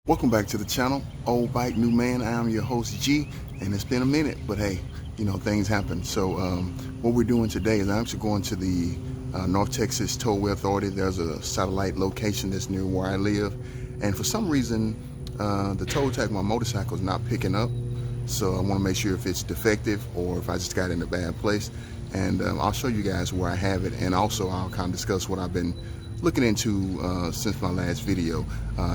Welcome back to the channel, Old Bike New Man. I am your host G, and it's been a minute, but hey, you know, things happen. So what we're doing today is I'm actually going to the North Texas Tollway Authority. There's a satellite location that's near where I live, and for some reason the toll tag on my motorcycle is not picking up. So I want to make sure if it's defective or if I just got in a bad place, and I'll show you guys where I have it, and also I'll kind of discuss what I've been looking into since my last video.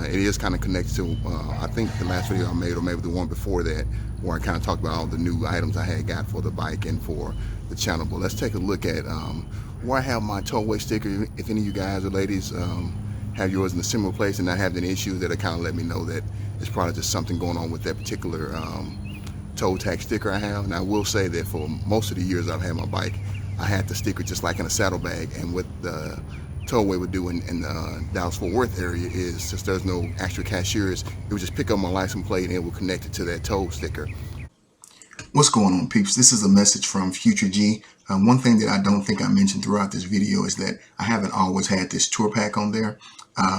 It is kind of connected to I think the last video I made, or maybe the one before that, where I kind of talked about all the new items I had got for the bike and for the channel. But let's take a look at where I have my tollway sticker. If any of you guys or ladies have yours in a similar place and not have any issues, that'll kind of let me know that it's probably just something going on with that particular toll tag sticker I have. And I will say that for most of the years I've had my bike, I had the sticker just like in a saddlebag, and what the tollway would do in the Dallas-Fort Worth area is, since there's no actual cashiers, it would just pick up my license plate and it would connect it to that toll sticker. What's going on, peeps? This is a message from Future G. One thing that I don't think I mentioned throughout this video is that I haven't always had this tour pack on there.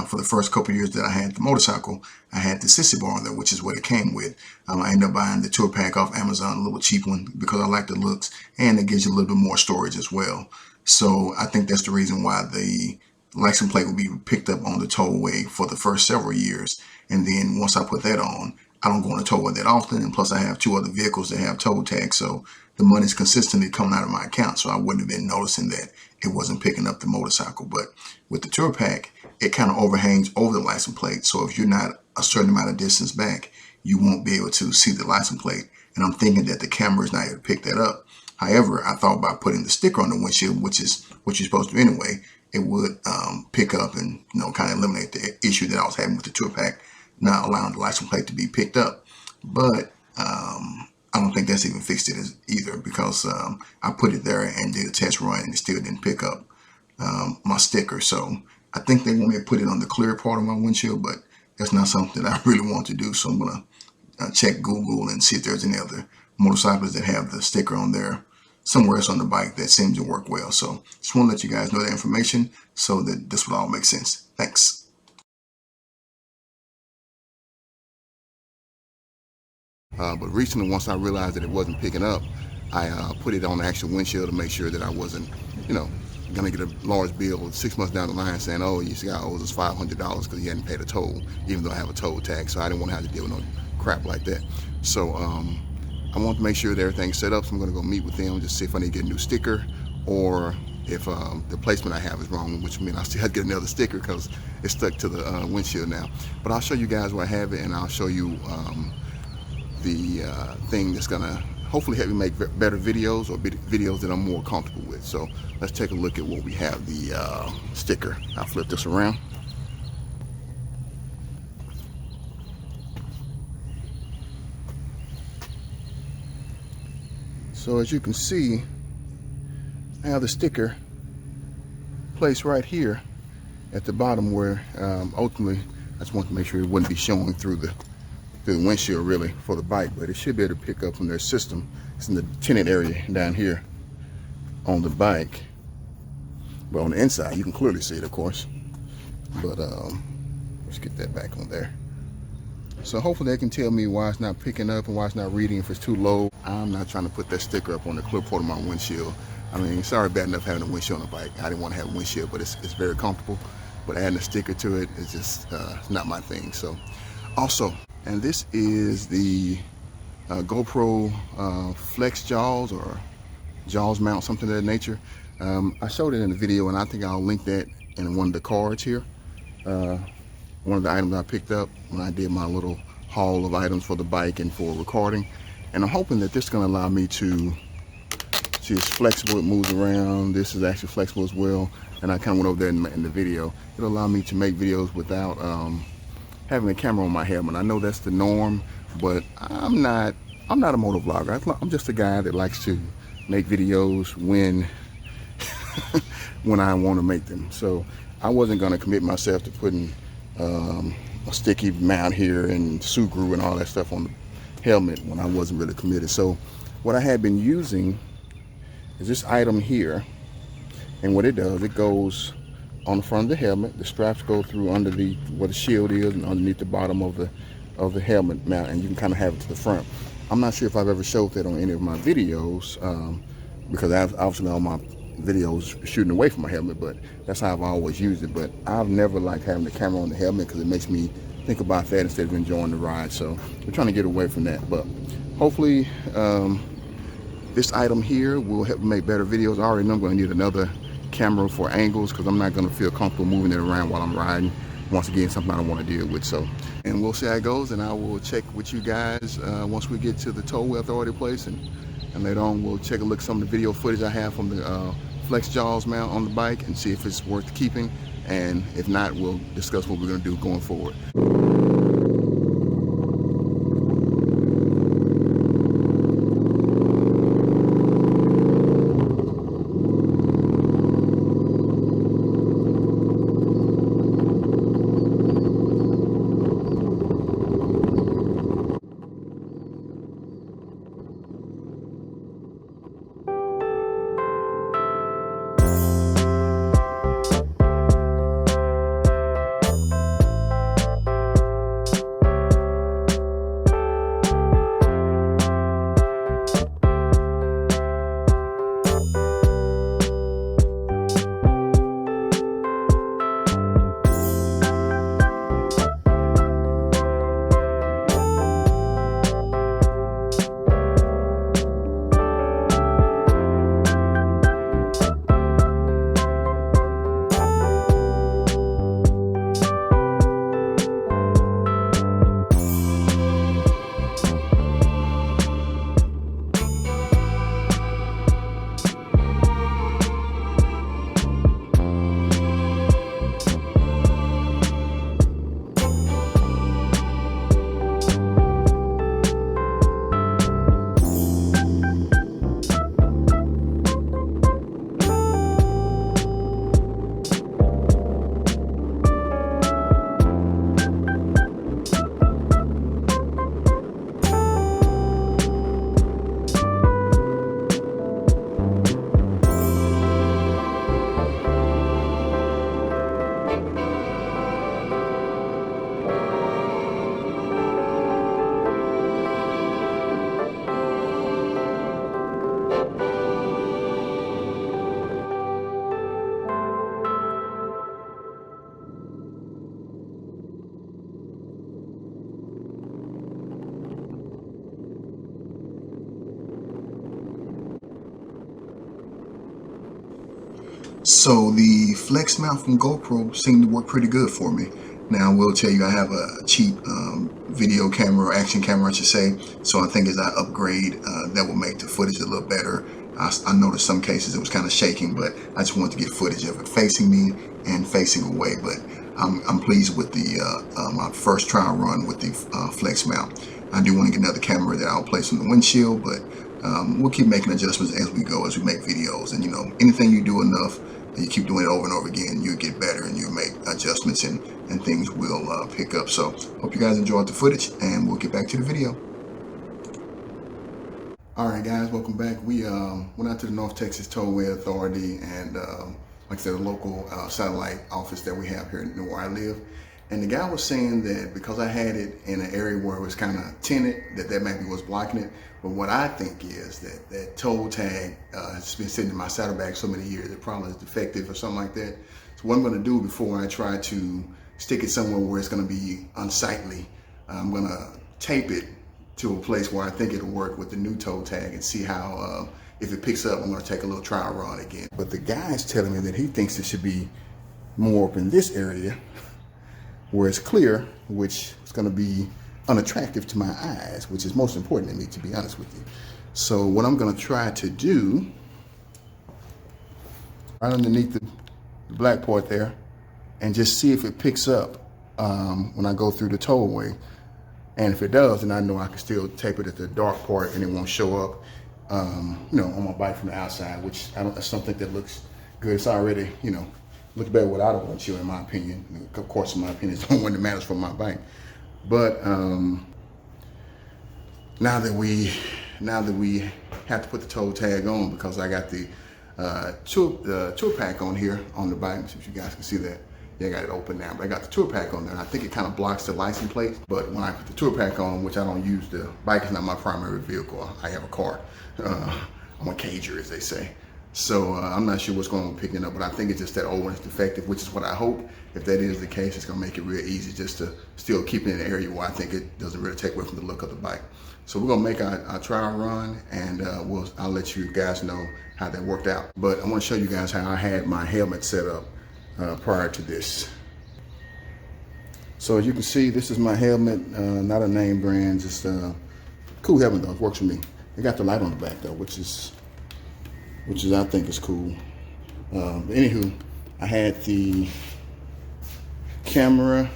For the first couple of years that I had the motorcycle, I had the sissy bar on there, which is what it came with. I ended up buying the tour pack off Amazon, a little cheap one, because I like the looks, and it gives you a little bit more storage as well. So I think that's the reason why the license plate will be picked up on the tollway for the first several years. And then once I put that on, I don't go on the tollway that often. And plus I have two other vehicles that have toll tags. So the money's consistently coming out of my account. So I wouldn't have been noticing that it wasn't picking up the motorcycle. But with the tour pack, it kind of overhangs over the license plate. So if you're not a certain amount of distance back, you won't be able to see the license plate. And I'm thinking that the camera is not able to pick that up. However, I thought by putting the sticker on the windshield, which is what you're supposed to do anyway, it would pick up and, you know, kind of eliminate the issue that I was having with the tour pack, not allowing the license plate to be picked up. But I don't think that's even fixed it either, because I put it there and did a test run and it still didn't pick up my sticker. So I think they want me to put it on the clear part of my windshield, but that's not something that I really want to do. So I'm going to check Google and see if there's any other motorcycles that have the sticker on there somewhere else on the bike that seems to work well. So just want to let you guys know that information so that this will all make sense. Thanks. But recently, once I realized that it wasn't picking up, I put it on the actual windshield to make sure that I wasn't, you know, gonna get a large bill 6 months down the line saying, oh, you got owes us $500 because you hadn't paid a toll, even though I have a toll tag. So I didn't want to have to deal with no crap like that. So I want to make sure that everything's set up. So I'm going to go meet with them, just see if I need to get a new sticker, or if the placement I have is wrong, which means I still have to get another sticker because it's stuck to the windshield now. But I'll show you guys where I have it, and I'll show you the thing that's going to hopefully help me make better videos, or videos that I'm more comfortable with. So let's take a look at what we have the sticker. I'll flip this around. So as you can see, I have the sticker placed right here at the bottom, where ultimately I just want to make sure it wouldn't be showing through the windshield really for the bike, but it should be able to pick up from their system. It's in the tinted area down here on the bike, but on the inside you can clearly see it, of course. But let's get that back on there. So hopefully they can tell me why it's not picking up and why it's not reading, if it's too low. I'm not trying to put that sticker up on the clear part of my windshield. I mean, it's already bad enough having a windshield on a bike. I didn't want to have a windshield, but it's very comfortable. But adding a sticker to it is just not my thing. So also, and this is the GoPro Flex Jaws, or Jaws mount, something of that nature. I showed it in the video, and I think I'll link that in one of the cards here. One of the items I picked up when I did my little haul of items for the bike and for recording. And I'm hoping that this is going to allow me to see, it's flexible, it moves around. This is actually flexible as well. And I kind of went over there in the video. It'll allow me to make videos without having a camera on my helmet. I know that's the norm, but I'm not a motor vlogger. I'm just a guy that likes to make videos when when I want to make them. So I wasn't going to commit myself to putting a sticky mount here and Sugru and all that stuff on the helmet when I wasn't really committed. So what I had been using is this item here, and what it does, it goes on the front of the helmet. The straps go through under where the shield is and underneath the bottom of the helmet mount, and you can kind of have it to the front. I'm not sure if I've ever showed that on any of my videos, because obviously all my videos shooting away from my helmet, but that's how I've always used it. But I've never liked having the camera on the helmet because it makes me think about that instead of enjoying the ride. So we're trying to get away from that. But hopefully this item here will help make better videos. I already know I'm going to need another camera for angles because I'm not going to feel comfortable moving it around while I'm riding. Once again, something I don't want to deal with. So, and we'll see how it goes, and I will check with you guys once we get to the tollway authority place, and later on we'll take a look at some of the video footage I have from the flex jaws mount on the bike and see if it's worth keeping, and if not, we'll discuss what we're going to do going forward. So the flex mount from GoPro seemed to work pretty good for me. Now I will tell you I have a cheap video camera, or action camera I should say, so I think as I upgrade that will make the footage a little better. I noticed some cases it was kind of shaking, but I just wanted to get footage of it facing me and facing away. But I'm pleased with my first trial run with the flex mount. I do want to get another camera that I'll place on the windshield, but we'll keep making adjustments as we go, as we make videos. And you know, anything you do enough, you keep doing it over and over again, you'll get better and you'll make adjustments, and things will pick up. So hope you guys enjoyed the footage, and we'll get back to the video. All right, guys, welcome back. We went out to the North Texas Tollway Authority, and like I said, a local satellite office that we have here where I live. And the guy was saying that because I had it in an area where it was kind of tinted, that maybe was blocking it. But what I think is that toll tag has been sitting in my saddlebag so many years, it probably is defective or something like that. So what I'm going to do before I try to stick it somewhere where it's going to be unsightly, I'm going to tape it to a place where I think it'll work with the new toll tag, and see how, if it picks up, I'm going to take a little trial run again. But the guy's telling me that he thinks it should be more up in this area where it's clear, which is going to be unattractive to my eyes, which is most important to me, to be honest with you. So what I'm going to try to do, right underneath the black part there, and just see if it picks up when I go through the tollway. And if it does, then I know I can still tape it at the dark part and it won't show up, you know, on my bike from the outside, which I don't think that looks good. It's already, you know, looks better without a windshield, in my opinion. Of course, in my opinion, it's the only one that matters for my bike. But now that we have to put the toll tag on, because I got the tour pack on here on the bike. See if you guys can see that. Yeah, I got it open now, but I got the tour pack on there. I think it kind of blocks the license plate, but when I put the tour pack on, which I don't use, the bike is not my primary vehicle. I have a car. I'm a cager, as they say. So I'm not sure what's going on with picking up, but I think it's just that old one is defective, which is what I hope. If that is the case, it's gonna make it real easy just to still keep it in an area where I think it doesn't really take away from the look of the bike. So we're gonna make our trial run, and I'll let you guys know how that worked out. But I wanna show you guys how I had my helmet set up prior to this. So as you can see, this is my helmet, not a name brand, just a cool helmet though, it works for me. It got the light on the back though, which is I think is cool. Anywho, I had the camera.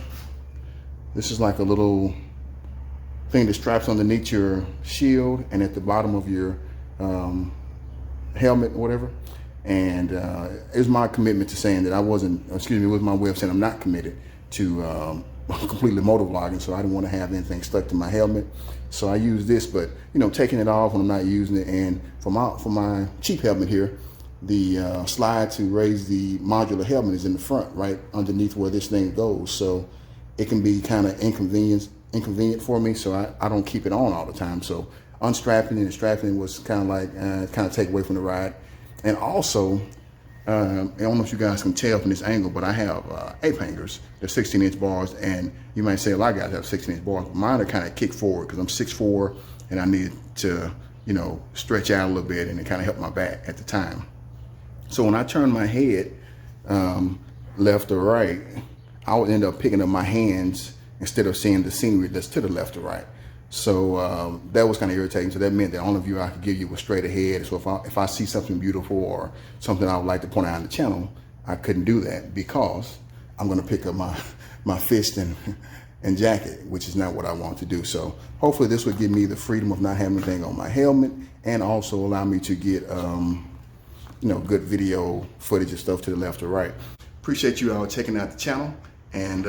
This is like a little thing that straps underneath your shield and at the bottom of your helmet or whatever. And it was my commitment to saying that it was my way of saying I'm not committed to completely motovlogging, so I didn't want to have anything stuck to my helmet. So I use this, but you know, taking it off when I'm not using it. And for my cheap helmet here, the slide to raise the modular helmet is in the front, right underneath where this thing goes. So it can be kind of inconvenient for me, so I don't keep it on all the time. So unstrapping and strapping was kind of like kind of take away from the ride. And also, I don't know if you guys can tell from this angle, but I have ape hangers. They're 16-inch bars, and you might say a lot of guys have 16-inch bars, but mine are kind of kick forward because I'm 6'4", and I need to, you know, stretch out a little bit, and it kind of helped my back at the time. So when I turn my head left or right, I would end up picking up my hands instead of seeing the scenery that's to the left or right. So that was kind of irritating. So that meant that the only view I could give you was straight ahead. So if I see something beautiful or something I would like to point out on the channel, I couldn't do that because I'm going to pick up my fist and jacket, which is not what I want to do. So hopefully this would give me the freedom of not having anything on my helmet, and also allow me to get you know, good video footage and stuff to the left or right. Appreciate you all checking out the channel, and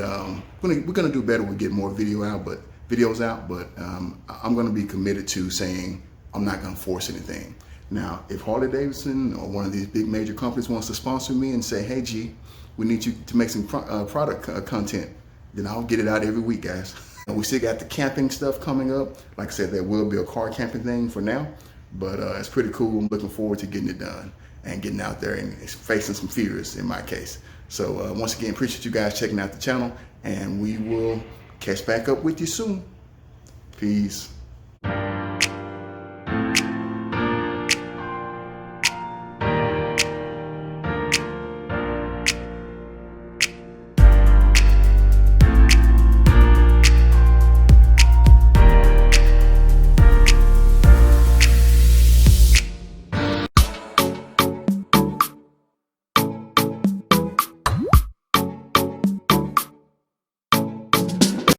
we're gonna do better with getting more videos out, but I'm gonna be committed to saying I'm not gonna force anything. Now, if Harley Davidson or one of these big major companies wants to sponsor me and say, hey G, we need you to make some product content, then I'll get it out every week, guys. We still got the camping stuff coming up. Like I said, there will be a car camping thing for now, but it's pretty cool. I'm looking forward to getting it done and getting out there and facing some fears in my case. So once again, appreciate you guys checking out the channel, and we will catch back up with you soon. Peace.